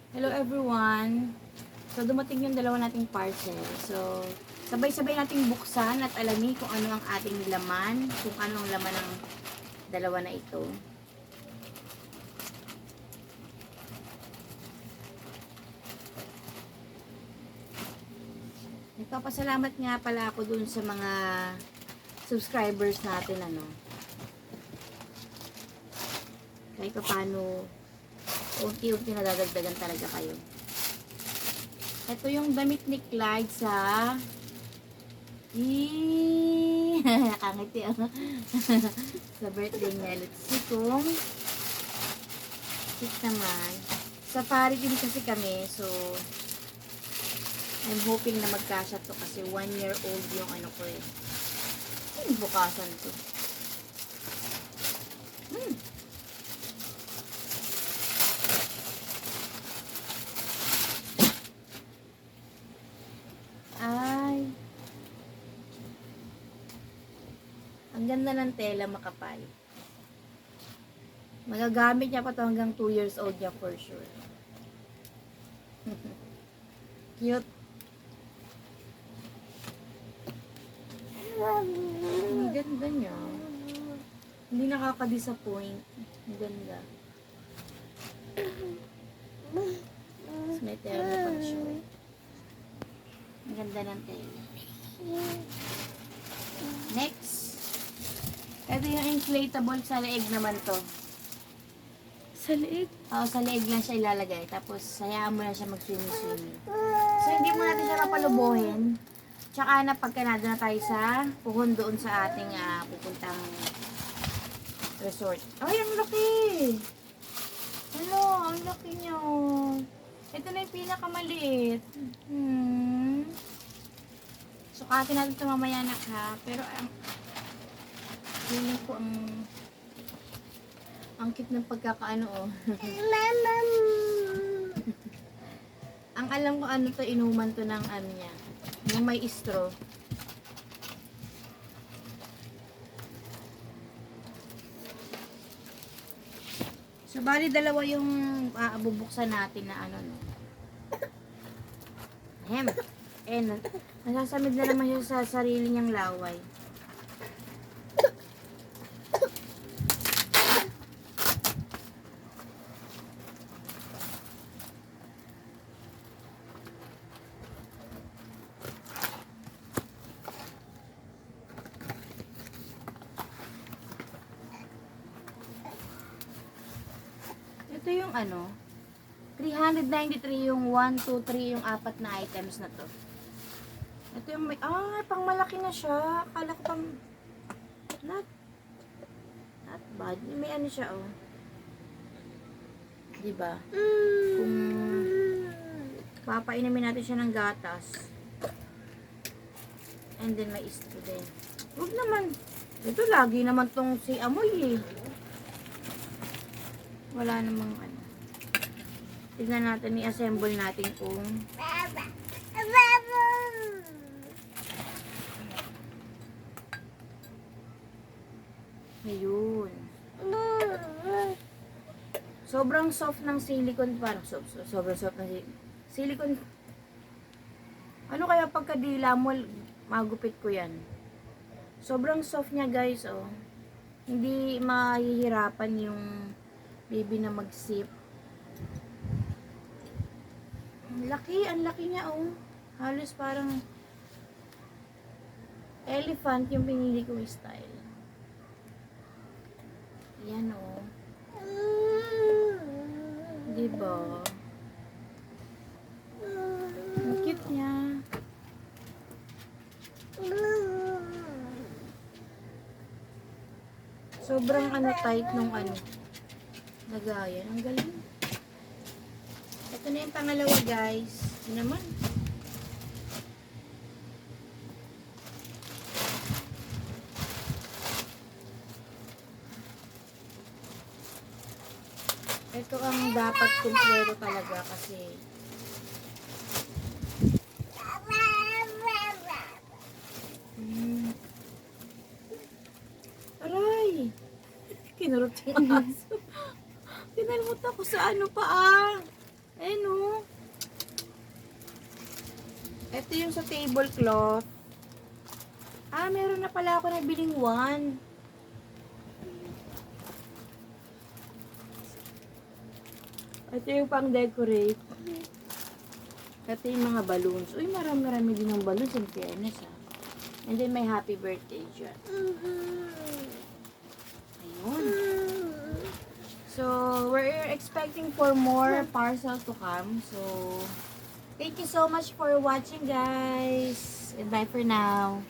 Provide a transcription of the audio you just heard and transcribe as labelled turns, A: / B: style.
A: Hello everyone! So, dumating yung dalawa nating parcel. So, sabay-sabay nating buksan at alamin kung ano ang ating laman, kung anong laman ng dalawa na ito. Nagpapasalamat nga pala ako dun sa mga subscribers natin, ano. Kahit pa paano, unti-unti nadadagdagan talaga kayo. Ito yung damit ni Clyde sa nakangiti ako. Sa birthday niya. Let's see kung cute naman. Safari din kasi kami, so I'm hoping na magkasya to kasi 1 year old yung ano ko eh. Ano bukasan to? Ay. Ang ganda ng tela, makapal. Magagamit niya pa to hanggang 2 years old niya for sure. Cute. Ang ganda niya. Hindi nakaka-disappoint. Ang ganda. Tapos may tela na pang short. Ang ganda ng tela. Next. Ito yung inflatable sa leeg naman to.
B: Sa liig?
A: Oo, sa leeg lang siya ilalagay. Tapos, hayaan mo na siya mag-swimming-swimming. So, hindi mo natin siya papalubuhin. Tsaka na pagka nado na tayo sa puhon doon sa ating pupuntang resort. Ay, ang laki! Ano, ang laki niya. Ito na yung pinakamaliit. Sukatin natin ito mamaya na ha. Pero, feeling ko ang cute ng pagkakaano oh. Ang alam ko ano to, inuman to ng ano niya. Yung may straw. So, bali dalawa yung bubuksan natin na ano no. Ahem. Nasasamid na naman siya sa sarili niyang laway. Ito yung ano, 393 yung 1, 2, 3 yung apat na items na to. Ito yung may, pang malaki na siya. Akala ko pang, not bad. May ano siya, oh. Diba? Kung papainamin natin siya ng gatas. And then may istro din. Huwag naman. Ito lagi naman tong si amoy eh. Wala namang ano. Tignan natin, i-assemble natin kung ayun. Sobrang soft ng silicone, parang sobrang soft ng silicone. Ano kaya pagkadila mo, magupit ko yan. Sobrang soft niya guys, oh. Hindi mahihirapan yung baby na mag-sip. Ang laki niya, oh. Halos parang elephant yung pinili kong style. Yan, oh. Diba? Ang cute niya. Sobrang ano tight nung ano. Lagayan. Ang galing. Ito na yung pangalawa guys. Ito naman. Ito ang dapat kumpleto talaga kasi aray! Kinurot yung aso. Kinalmot ako sa ano pa ah. Ayun o. Ito yung sa tablecloth. Ah, meron na pala ako nabiling one. Ito yung pang-decorate. Ito yung mga balloons. Uy, marami-rami din ng balloons in fairness, ah. And then may happy birthday dyan. Ayun. So, we're expecting for more parcels to come. So, thank you so much for watching, guys. And bye for now.